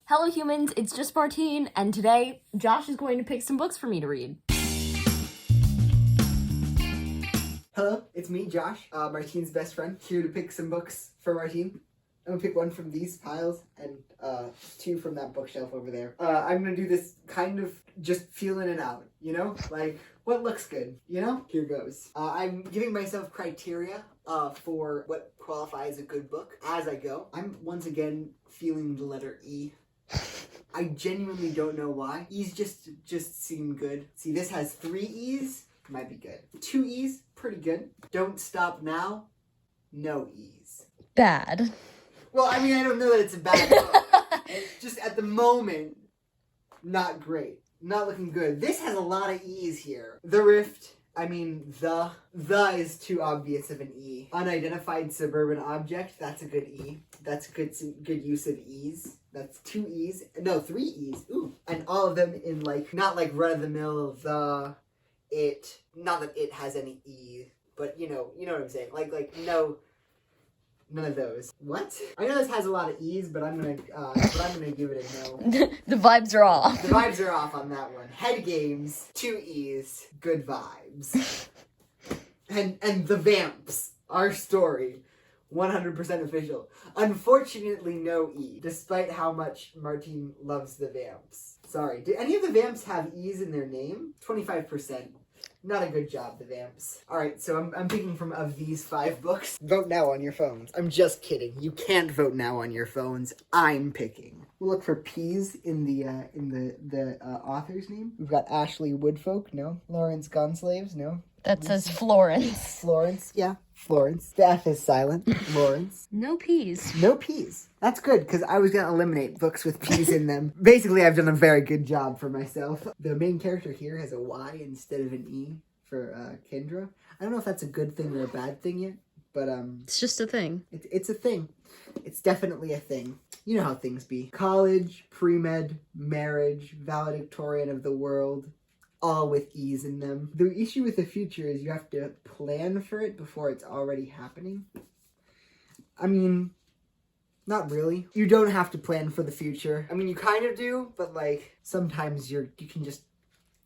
Hello humans, it's just Martine, and today Josh is going to pick some books for me to read. Hello, it's me, Josh, Martine's best friend, here to pick some books for Martine. I'm gonna pick one from these piles and two from that bookshelf over there. I'm gonna do this kind of just feeling it out, you know? Like, what looks good, you know? Here goes. I'm giving myself criteria for what qualifies a good book as I go. I'm once again feeling the letter E. I genuinely don't know why. E's just seem good. See, this has 3 E's. Might be good. 2 E's, pretty good. Don't stop now. No E's. Bad. Well, I mean, I don't know that it's a bad book. It's just at the moment, not great. Not looking good. This has a lot of E's here. The Rift. I mean, the is too obvious of an E. Unidentified suburban object. That's a good E. That's good use of E's. That's 2 E's. No, 3 E's. Ooh. And all of them in like, not like run-of-the-mill, the, it. Not that it has any E, but you know what I'm saying. Like no, none of those. What? I know this has a lot of E's, but I'm gonna give it a no. The vibes are off. The vibes are off on that one. Head games, 2 E's, good vibes. And the Vamps, our story, 100% official. Unfortunately, no E, despite how much Martine loves the Vamps. Sorry, do any of the Vamps have E's in their name? 25%. Not a good job, the Vamps. Alright, so I'm picking from of these 5 books. Vote now on your phones. I'm just kidding. You can't vote now on your phones. I'm picking. We'll look for P's in the author's name. We've got Ashley Woodfolk, no. Lawrence Gonslaves, no. That says Florence. Florence, yeah. Florence. The F is silent. Lawrence. No P's. No P's. That's good, because I was going to eliminate books with P's in them. Basically, I've done a very good job for myself. The main character here has a Y instead of an E for Kendra. I don't know if that's a good thing or a bad thing yet, but It's just a thing. It's a thing. It's definitely a thing. You know how things be. College, pre-med, marriage, valedictorian of the world, all with E's in them. The issue with the future is you have to plan for it before it's already happening. I mean, not really. You don't have to plan for the future. I mean, you kind of do, but like, sometimes you can just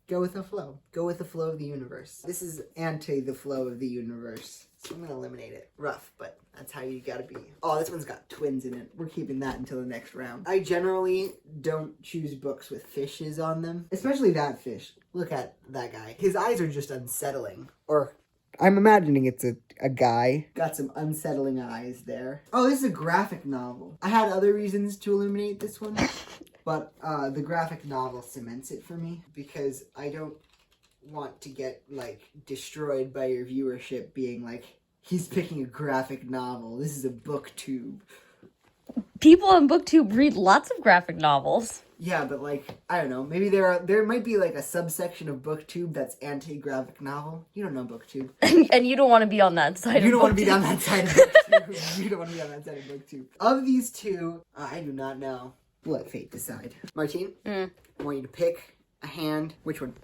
go with the flow. Go with the flow of the universe. This is anti the flow of the universe. So I'm gonna eliminate it. Rough, but that's how you gotta be. Oh, this one's got twins in it. We're keeping that until the next round. I generally don't choose books with fishes on them. Especially that fish. Look at that guy. His eyes are just unsettling. Or, I'm imagining it's a guy. Got some unsettling eyes there. Oh, this is a graphic novel. I had other reasons to eliminate this one. But the graphic novel cements it for me. Because I don't want to get, like, destroyed by your viewership being like, he's picking a graphic novel. This is a booktube. People on BookTube read lots of graphic novels. Yeah, but like, I don't know. Maybe there might be like a subsection of BookTube that's anti-graphic novel. You don't know BookTube. And you don't want to be on that side of BookTube. You don't want to be on that side of BookTube. You don't want to be on that side of BookTube. Of these two, I do not know. Let fate decide. Martine, I want you to pick a hand. Which one?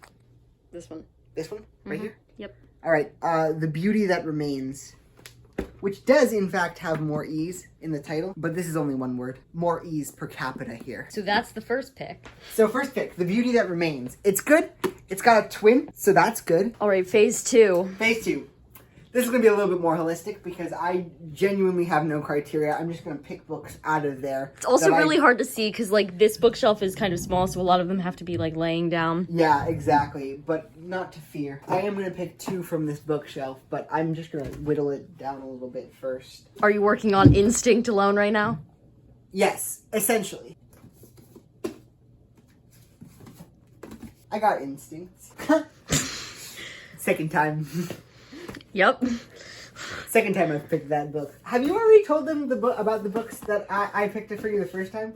This one. This one? Right here? Yep. Alright, The Beauty That Remains. Which does, in fact, have more E's in the title, but this is only one word. More E's per capita here. So that's the first pick. So first pick, The Beauty That Remains. It's good. It's got a twin, so that's good. All right, phase 2. Phase 2. This is going to be a little bit more holistic because I genuinely have no criteria. I'm just going to pick books out of there. It's also really hard to see because, like, this bookshelf is kind of small, so a lot of them have to be, like, laying down. Yeah, exactly. But not to fear. I am going to pick 2 from this bookshelf, but I'm just going to whittle it down a little bit first. Are you working on instinct alone right now? Yes, essentially. I got instincts. Second time. Yep. Second time I've picked that book. Have you already told them about the books that I picked it for you the first time?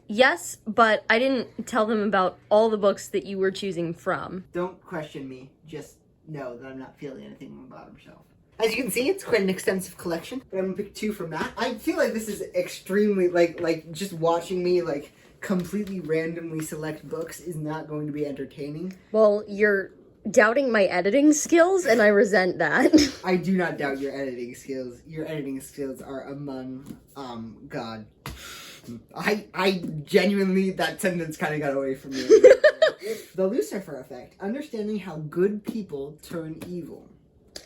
Yes, but I didn't tell them about all the books that you were choosing from. Don't question me. Just know that I'm not feeling anything on the bottom shelf. As you can see, it's quite an extensive collection, but I'm gonna pick 2 from that. I feel like this is extremely, like just watching me, like, completely randomly select books is not going to be entertaining. Well, you're doubting my editing skills, and I resent that. I do not doubt your editing skills. Your editing skills are among, God. I genuinely, that sentence kind of got away from me. The Lucifer Effect. Understanding how good people turn evil.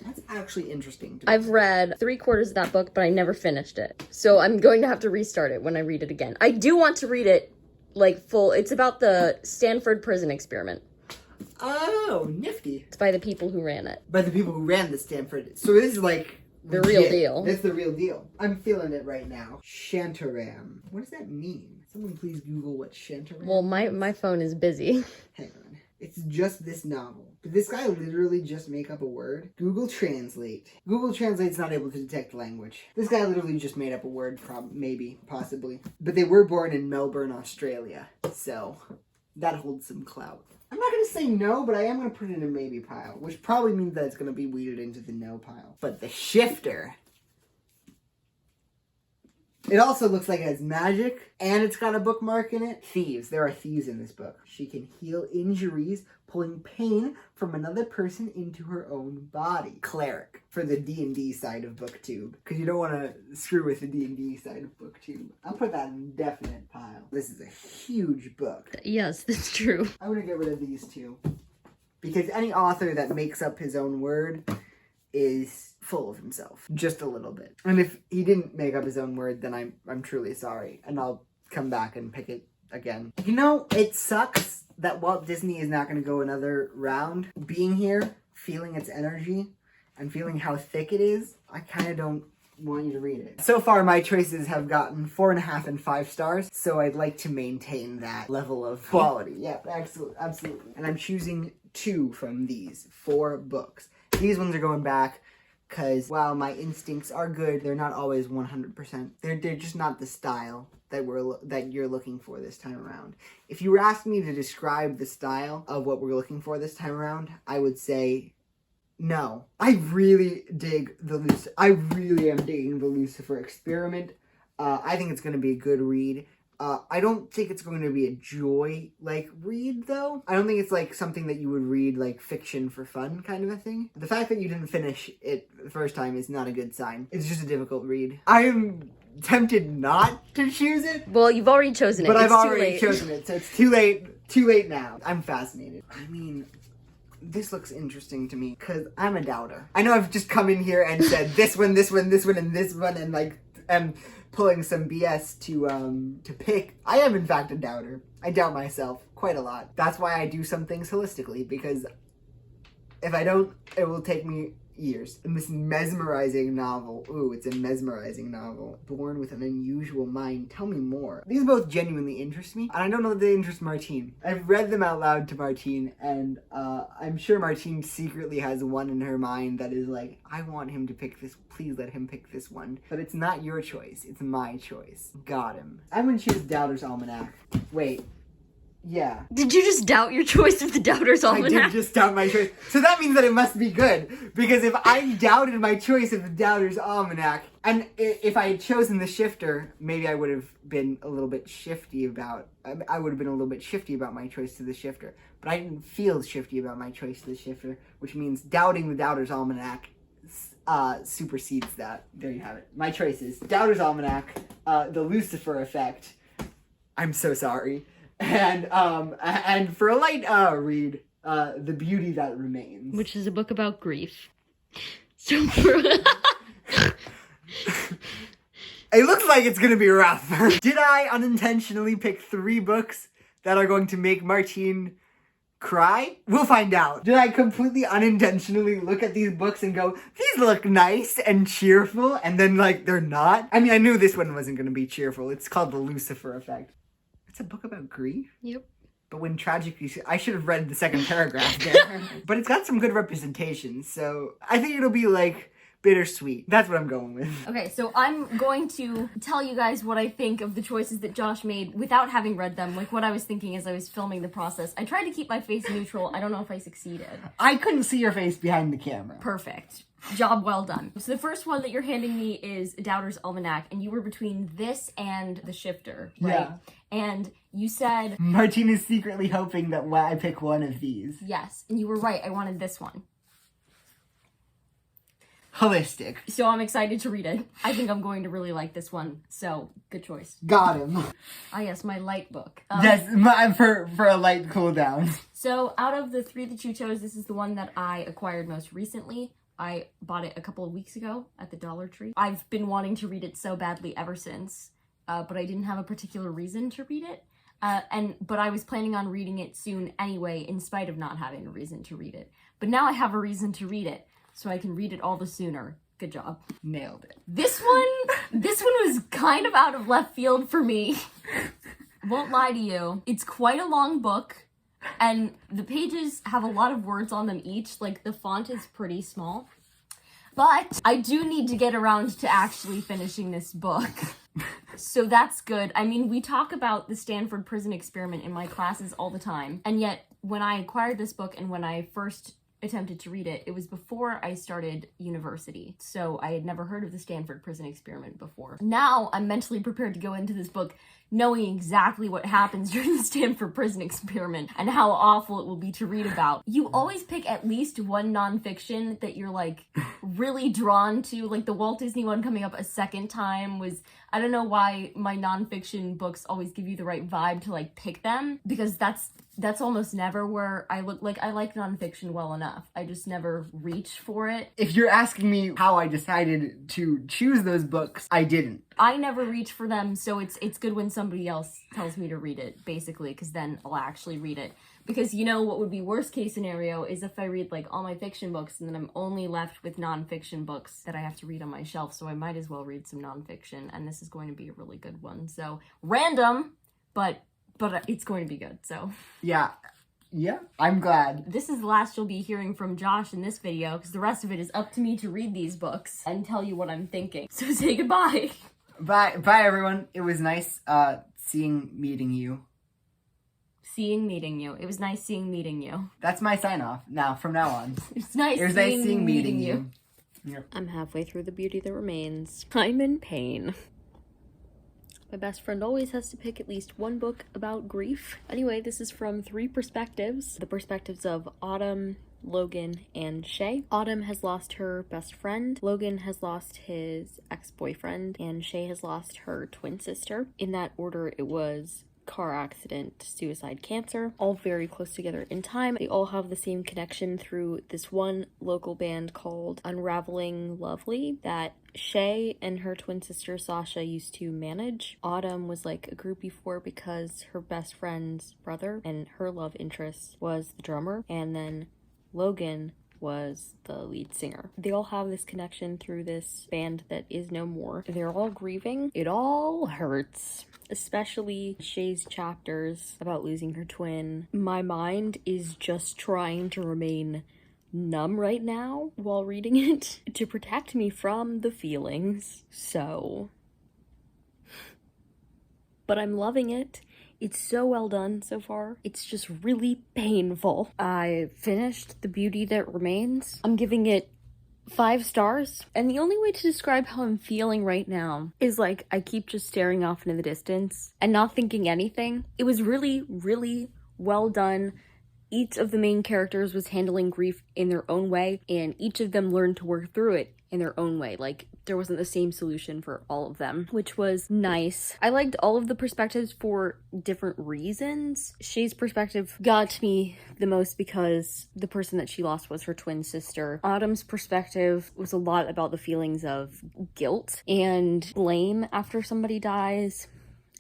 That's actually interesting to me. I've read 3/4 of that book, but I never finished it. So I'm going to have to restart it when I read it again. I do want to read it, like, full. It's about the Stanford prison experiment. Oh, nifty. It's by the people who ran it. By the people who ran the Stanford. So this is like... The real deal. That's the real deal. I'm feeling it right now. Shantaram. What does that mean? Someone please Google what Shantaram Well, my phone is busy. Hang on. It's just this novel. Did this guy literally just make up a word? Google Translate. Google Translate's not able to detect language. This guy literally just made up a word, maybe, possibly. But they were born in Melbourne, Australia. So, that holds some clout. I'm not going to say no, but I am going to put it in a maybe pile, which probably means that it's going to be weeded into the no pile. But the Shifter. It also looks like it has magic, and it's got a bookmark in it. Thieves. There are thieves in this book. She can heal injuries, pulling pain from another person into her own body. Cleric. For the D&D side of BookTube. Because you don't want to screw with the D&D side of BookTube. I'll put that in definite pile. This is a huge book. Yes, that's true. I'm going to get rid of these two. Because any author that makes up his own word is full of himself. Just a little bit. And if he didn't make up his own word, then I'm truly sorry. And I'll come back and pick it again. You know, it sucks that Walt Disney is not going to go another round. Being here, feeling its energy, and feeling how thick it is, I kind of don't want you to read it. So far, my choices have gotten 4.5 and 5 stars, so I'd like to maintain that level of quality. Yeah, absolutely. And I'm choosing 2 from these 4 books. These ones are going back because while my instincts are good, they're not always 100%. They're just not the style that you're looking for this time around. If you were asking me to describe the style of what we're looking for this time around, I would say no. I really dig I really am digging the Lucifer Experiment. I think it's going to be a good read. I don't think it's going to be a joy, read, though. I don't think it's, something that you would read, fiction for fun kind of a thing. The fact that you didn't finish it the first time is not a good sign. It's just a difficult read. I am tempted not to choose it. Well, you've already chosen it. But I've already chosen it, so it's too late now. I'm fascinated. I mean, this looks interesting to me, because I'm a doubter. I know I've just come in here and said this one, and this one, and, am pulling some BS to pick. I am in fact a doubter. I doubt myself quite a lot. That's why I do some things holistically, because if I don't, it will take me years. And this mesmerizing novel, ooh, it's a mesmerizing novel. Born with an Unusual Mind. Tell me more. These both genuinely interest me, and I don't know that they interest Martine. I've read them out loud to Martine, and I'm sure Martine secretly has one in her mind that is like, I want him to pick this, please let him pick this one. But it's not your choice, it's my choice. Got him. I'm gonna choose Doubter's Almanac. Wait. Yeah. Did you just doubt your choice of the Doubter's Almanac? I did just doubt my choice. So that means that it must be good. Because if I doubted my choice of the Doubter's Almanac, and if I had chosen the Shifter, maybe I would have been a little bit shifty about... I would have been a little bit shifty about my choice to the Shifter. But I didn't feel shifty about my choice to the Shifter, which means doubting the Doubter's Almanac supersedes that. There you have it. My choices. Doubter's Almanac, the Lucifer Effect. I'm so sorry. And for a light read, The Beauty That Remains. Which is a book about grief. So for... It looks like it's gonna be rough. Did I unintentionally pick 3 books that are going to make Martine cry? We'll find out. Did I completely unintentionally look at these books and go, these look nice and cheerful, and then, they're not? I mean, I knew this one wasn't gonna be cheerful. It's called The Lucifer Effect. It's a book about grief? Yep. But when tragically... I should have read the second paragraph there. But it's got some good representation, so I think it'll be, bittersweet. That's what I'm going with. Okay, so I'm going to tell you guys what I think of the choices that Josh made without having read them, what I was thinking as I was filming the process. I tried to keep my face neutral. I don't know if I succeeded. I couldn't see your face behind the camera. Perfect. Job well done. So the first one that you're handing me is Doubter's Almanac, and you were between this and the Shifter, right? Yeah. And you said... Martine is secretly hoping that I pick one of these. Yes, and you were right. I wanted this one. holistic. So I'm excited to read it. I think I'm going to really like this one. So, good choice. Got him. Ah, yes, my light book. Yes, for a light cool down. So out of the 3 that you chose, this is the one that I acquired most recently. I bought it a couple of weeks ago at the Dollar Tree. I've been wanting to read it so badly ever since, but I didn't have a particular reason to read it. But I was planning on reading it soon anyway, in spite of not having a reason to read it. But now I have a reason to read it, so I can read it all the sooner. Good job. Nailed it. This one was kind of out of left field for me. Won't lie to you. It's quite a long book, and the pages have a lot of words on them each. Like, the font is pretty small. But I do need to get around to actually finishing this book. So that's good. I mean, we talk about the Stanford Prison Experiment in my classes all the time. And yet, when I acquired this book and when I first attempted to read it, it was before I started university. So I had never heard of the Stanford Prison Experiment before. Now I'm mentally prepared to go into this book knowing exactly what happens during the Stanford Prison Experiment and how awful it will be to read about. You always pick at least one nonfiction that you're, like, really drawn to. Like, the Walt Disney one coming up a second time was... I don't know why my nonfiction books always give you the right vibe to, like, pick them, because that's almost never where I look. Like, I like nonfiction well enough. I just never reach for it. If you're asking me how I decided to choose those books, I didn't. I never reach for them, so it's good when somebody else tells me to read it, basically, because then I'll actually read it. Because, you know, what would be worst case scenario is if I read, like, all my fiction books and then I'm only left with nonfiction books that I have to read on my shelf, so I might as well read some nonfiction, and this is going to be a really good one. So, random, but it's going to be good, so. Yeah, I'm glad. This is the last you'll be hearing from Josh in this video, because the rest of it is up to me to read these books and tell you what I'm thinking. So say goodbye. Bye, everyone. It was nice meeting you. Meeting you. It was nice meeting you. That's my sign off now, from now on. It's nice meeting you. Yep. I'm halfway through The Beauty That Remains. I'm in pain. My best friend always has to pick at least one book about grief. Anyway, this is from 3 perspectives. The perspectives of Autumn, Logan, and Shay. Autumn has lost her best friend. Logan has lost his ex-boyfriend. And Shay has lost her twin sister. In that order, it was car accident, suicide, cancer, all very close together in time. They all have the same connection through this one local band called Unraveling Lovely that Shay and her twin sister Sasha used to manage. Autumn was like a groupie for because her best friend's brother and her love interest was the drummer, and then Logan was the lead singer. They all have this connection through this band that is no more. They're all grieving. It all hurts. Especially Shay's chapters about losing her twin. My mind is just trying to remain numb right now while reading it to protect me from the feelings. So... But I'm loving it. It's so well done so far. It's just really painful. I finished The Beauty That Remains. I'm giving it 5 stars. And the only way to describe how I'm feeling right now is like I keep just staring off into the distance and not thinking anything. It was really, really well done. Each of the main characters was handling grief in their own way, and each of them learned to work through it in their own way. Like, there wasn't the same solution for all of them, which was nice. I liked all of the perspectives for different reasons. Shay's perspective got to me the most because the person that she lost was her twin sister. Autumn's perspective was a lot about the feelings of guilt and blame after somebody dies.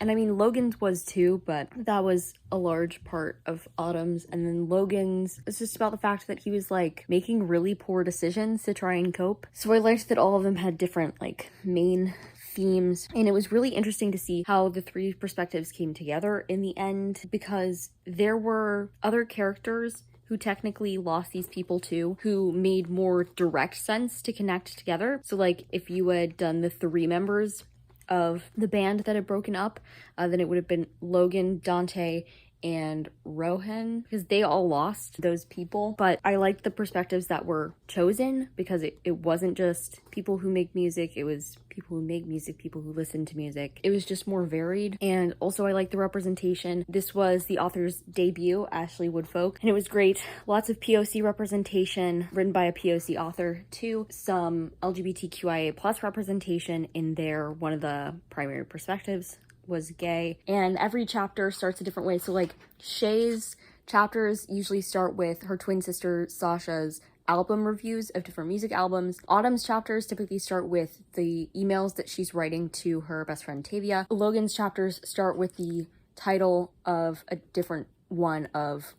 And I mean, Logan's was too, but that was a large part of Autumn's. And then Logan's, it's just about the fact that he was like making really poor decisions to try and cope. So I liked that all of them had different like main themes. And it was really interesting to see how the 3 perspectives came together in the end, because there were other characters who technically lost these people too, who made more direct sense to connect together. So like if you had done the 3 members of the band that had broken up, then it would have been Logan, Dante, and Rohan, because they all lost those people. But I liked the perspectives that were chosen, because it wasn't just people who make music, it was people who make music, people who listen to music. It was just more varied. And also I liked the representation. This was the author's debut, Ashley Woodfolk, and it was great. Lots of POC representation written by a POC author, too. Some LGBTQIA plus representation in there. One of the primary perspectives was gay, and every chapter starts a different way. So like Shay's chapters usually start with her twin sister Sasha's album reviews of different music albums. Autumn's chapters typically start with the emails that she's writing to her best friend Tavia. Logan's chapters start with the title of a different one of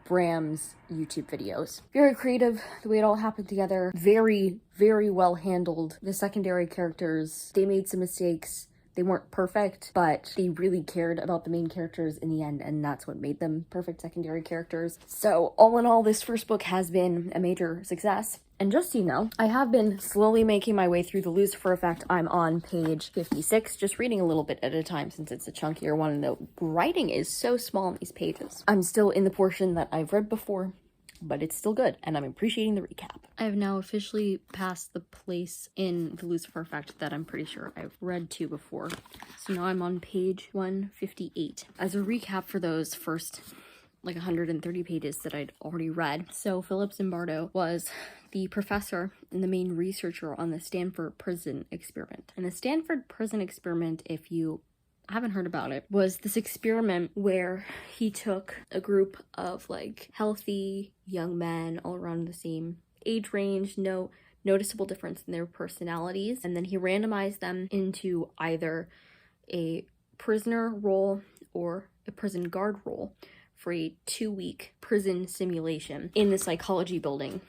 Bram's YouTube videos. Very creative, the way it all happened together. Very, very well handled. The secondary characters, they made some mistakes. They weren't perfect, but they really cared about the main characters in the end, and that's what made them perfect secondary characters. So all in all, this first book has been a major success. And just so you know, I have been slowly making my way through The Lucifer Effect. I'm on page 56, just reading a little bit at a time since it's a chunkier one, and the writing is so small on these pages. I'm still in the portion that I've read before, but it's still good, and I'm appreciating the recap. I have now officially passed the place in The Lucifer Effect that I'm pretty sure I've read to before. So now I'm on page 158. As a recap for those first 130 pages that I'd already read. So Philip Zimbardo was the professor and the main researcher on the Stanford prison experiment. And the Stanford prison experiment, if you haven't heard about it, was this experiment where he took a group of healthy young men all around the same age range, no noticeable difference in their personalities, and then he randomized them into either a prisoner role or a prison guard role for a 2-week prison simulation in the psychology building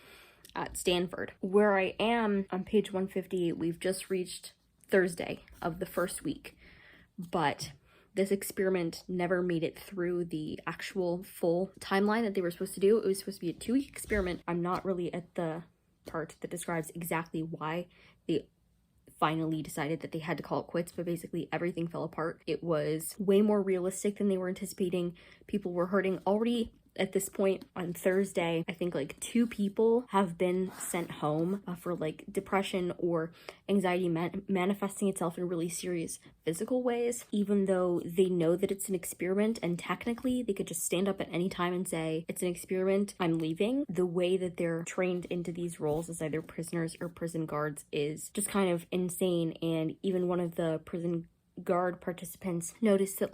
at Stanford. Where I am on page 158, we've just reached Thursday of the first week. But this experiment never made it through the actual full timeline that they were supposed to do. It was supposed to be a 2-week experiment. I'm not really at the part that describes exactly why they finally decided that they had to call it quits, but basically everything fell apart. It was way more realistic than they were anticipating. People were hurting already. At this point on Thursday, I think 2 people have been sent home for depression or anxiety manifesting itself in really serious physical ways, even though they know that it's an experiment and technically they could just stand up at any time and say, it's an experiment, I'm leaving. The way that they're trained into these roles as either prisoners or prison guards is just kind of insane. And even one of the prison guard participants noticed that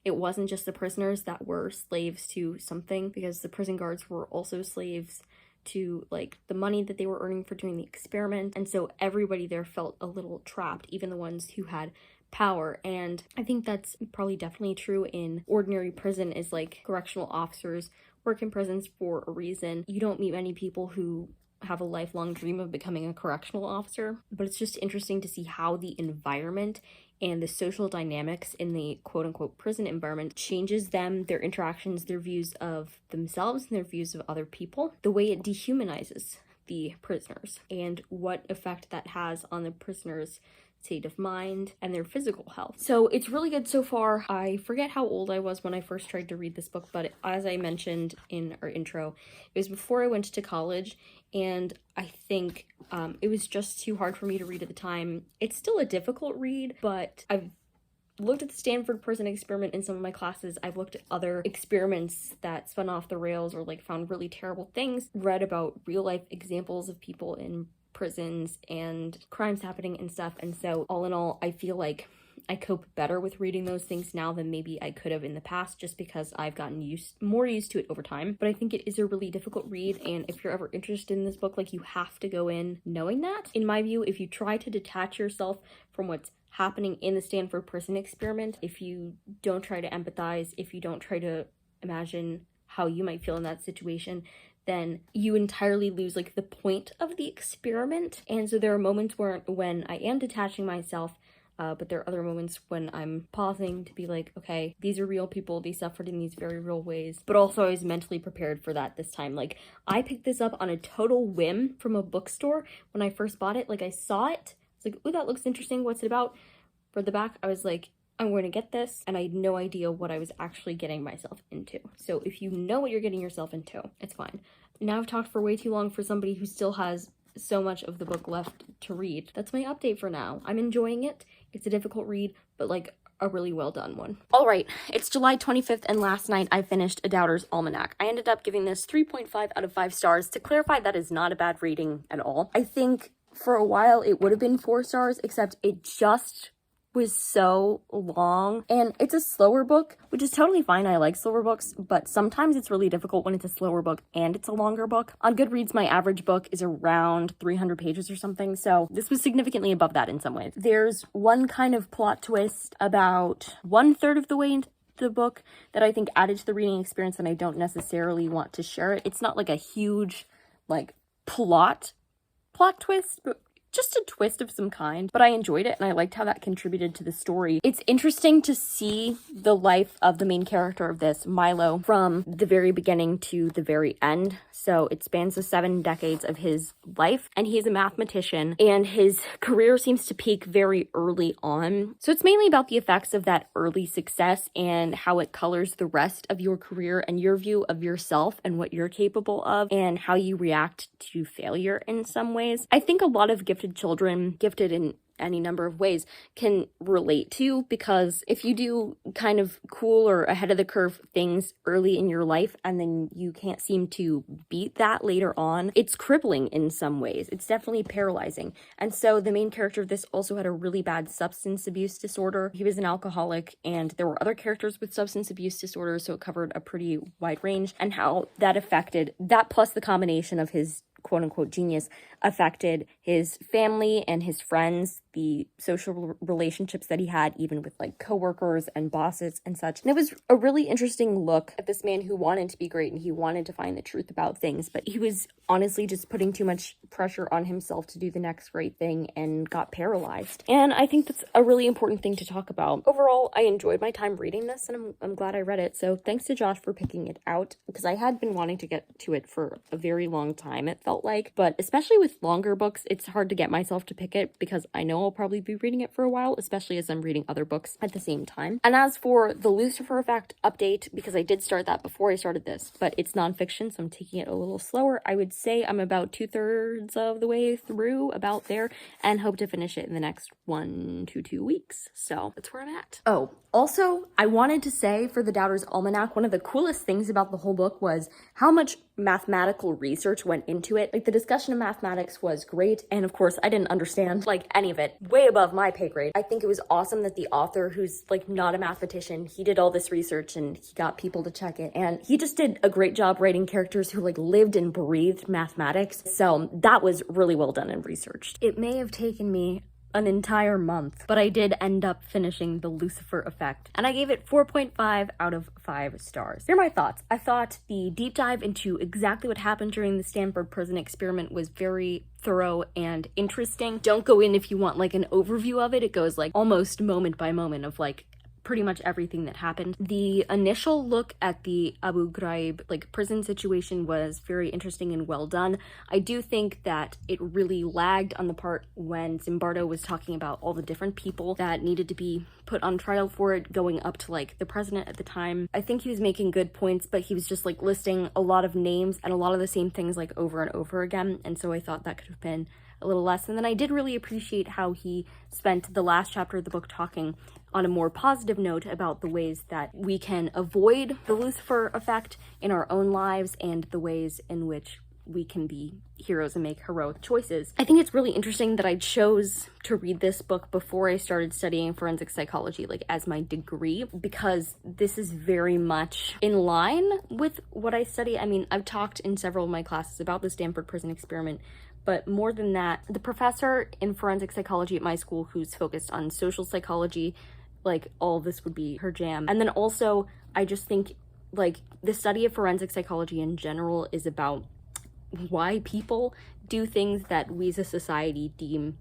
it wasn't just the prisoners that were slaves to something, because the prison guards were also slaves to the money that they were earning for doing the experiment, and so everybody there felt a little trapped, even the ones who had power. And I think that's probably definitely true in ordinary prison, is correctional officers work in prisons for a reason. You don't meet many people who have a lifelong dream of becoming a correctional officer, but it's just interesting to see how the environment and the social dynamics in the quote-unquote prison environment changes them, their interactions, their views of themselves, and their views of other people, the way it dehumanizes the prisoners, and what effect that has on the prisoners' state of mind and their physical health. So it's really good so far. I forget how old I was when I first tried to read this book, but as I mentioned in our intro, it was before I went to college, and I think it was just too hard for me to read at the time. It's still a difficult read, but I've looked at the Stanford prison experiment in some of my classes. I've looked at other experiments that spun off the rails or found really terrible things, read about real life examples of people in prisons and crimes happening and stuff. And so all in all, I feel like I cope better with reading those things now than maybe I could have in the past, just because I've gotten more used to it over time. But I think it is a really difficult read, and if you're ever interested in this book, you have to go in knowing that. In my view, if you try to detach yourself from what's happening in the Stanford prison experiment, if you don't try to empathize, if you don't try to imagine how you might feel in that situation, then you entirely lose the point of the experiment. And so there are moments when I am detaching myself, but there are other moments when I'm pausing to be okay, these are real people, they suffered in these very real ways. But also I was mentally prepared for that this time. I picked this up on a total whim from a bookstore when I first bought it. I saw it, I was ooh, that looks interesting, what's it about? For the back, I was I'm going to get this, and I had no idea what I was actually getting myself into. So if you know what you're getting yourself into, it's fine. Now I've talked for way too long for somebody who still has so much of the book left to read. That's my update for now. I'm enjoying it. It's a difficult read, but like a really well done one. All right, it's July 25th, and last night I finished A Doubter's Almanac. I ended up giving this 3.5 out of 5 stars. To clarify, that is not a bad rating at all. I think for a while it would have been 4 stars, except it just was so long, and it's a slower book, which is totally fine. I like slower books, but sometimes it's really difficult when it's a slower book and it's a longer book. On Goodreads, my average book is around 300 pages or something, so this was significantly above that in some ways. There's one kind of plot twist about 1/3 of the way into the book that I think added to the reading experience, and I don't necessarily want to share it. It's not like a huge like plot twist, but just a twist of some kind, but I enjoyed it and I liked how that contributed to the story. It's interesting to see the life of the main character of this, Milo, from the very beginning to the very end. So it spans the 7 decades of his life, and he's a mathematician, and his career seems to peak very early on. So it's mainly about the effects of that early success and how it colors the rest of your career and your view of yourself and what you're capable of and how you react to failure in some ways. I think a lot of gifted children, gifted in any number of ways, can relate to, because if you do kind of cool or ahead of the curve things early in your life and then you can't seem to beat that later on, it's crippling in some ways. It's definitely paralyzing. And so the main character of this also had a really bad substance abuse disorder. He was an alcoholic, and there were other characters with substance abuse disorders, so it covered a pretty wide range, and how that affected that, plus the combination of his quote-unquote genius, affected his family and his friends, the social relationships that he had, even with like coworkers and bosses and such. And it was a really interesting look at this man who wanted to be great and he wanted to find the truth about things, but he was honestly just putting too much pressure on himself to do the next great thing and got paralyzed. And I think that's a really important thing to talk about. Overall, I enjoyed my time reading this, and I'm glad I read it. So thanks to Josh for picking it out, because I had been wanting to get to it for a very long time, it felt like. But especially with longer books, it's hard to get myself to pick it, because I know I'll probably be reading it for a while, especially as I'm reading other books at the same time. And as for the Lucifer Effect update, because I did start that before I started this, but it's nonfiction, so I'm taking it a little slower. I would say I'm about 2/3 of the way through, about there, and hope to finish it in the next 1 to 2 weeks. So that's where I'm at. Oh, also, I wanted to say for the Doubter's Almanac, one of the coolest things about the whole book was how much mathematical research went into it. Like, the discussion of mathematics was great, and of course I didn't understand like any of it, way above my pay grade. I think it was awesome that the author, who's like not a mathematician, he did all this research and he got people to check it, and he just did a great job writing characters who like lived and breathed mathematics. So that was really well done and researched. It may have taken me an entire month, but I did end up finishing The Lucifer Effect, and I gave it 4.5 out of 5 stars. Here are my thoughts. I thought the deep dive into exactly what happened during the Stanford prison experiment was very thorough and interesting. Don't go in if you want like an overview of it. It goes like almost moment by moment of like pretty much everything that happened. The initial look at the Abu Ghraib like prison situation was very interesting and well done. I do think that it really lagged on the part when Zimbardo was talking about all the different people that needed to be put on trial for it, going up to like the president at the time. I think he was making good points, but he was just like listing a lot of names and a lot of the same things like over and over again, and so I thought that could have been a little less. And then I did really appreciate how he spent the last chapter of the book talking on a more positive note about the ways that we can avoid the Lucifer effect in our own lives and the ways in which we can be heroes and make heroic choices. I think it's really interesting that I chose to read this book before I started studying forensic psychology, like as my degree, because this is very much in line with what I study. I mean, I've talked in several of my classes about the Stanford prison experiment, but more than that, the professor in forensic psychology at my school who's focused on social psychology, like all of this would be her jam. And then also, I just think like the study of forensic psychology in general is about why people do things that we as a society deem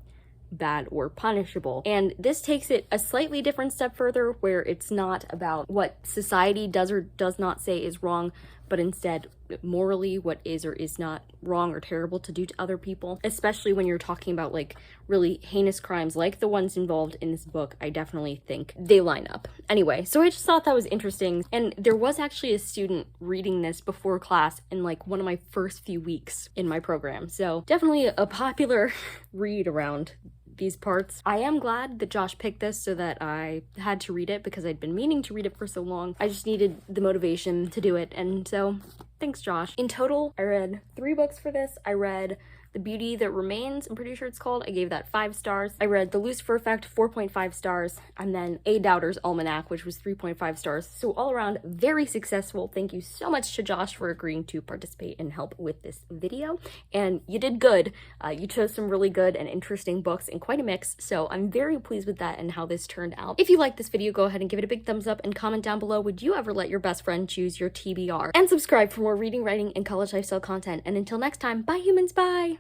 bad or punishable. And this takes it a slightly different step further, where it's not about what society does or does not say is wrong, but instead morally what is or is not wrong or terrible to do to other people, especially when you're talking about like really heinous crimes like the ones involved in this book. I definitely think they line up. Anyway, so I just thought that was interesting, and there was actually a student reading this before class in like one of my first few weeks in my program, so definitely a popular read around these parts. I am glad that Josh picked this so that I had to read it, because I'd been meaning to read it for so long. I just needed the motivation to do it, and so thanks, Josh. In total, I read 3 books for this. I read The Beauty That Remains, I'm pretty sure it's called. I gave that 5 stars. I read The Lucifer Effect, 4.5 stars, and then A Doubter's Almanac, which was 3.5 stars. So all around, very successful. Thank you so much to Josh for agreeing to participate and help with this video. And you did good. You chose some really good and interesting books and quite a mix, so I'm very pleased with that and how this turned out. If you liked this video, go ahead and give it a big thumbs up and comment down below, would you ever let your best friend choose your TBR? And subscribe for more reading, writing, and college lifestyle content. And until next time, bye humans, bye!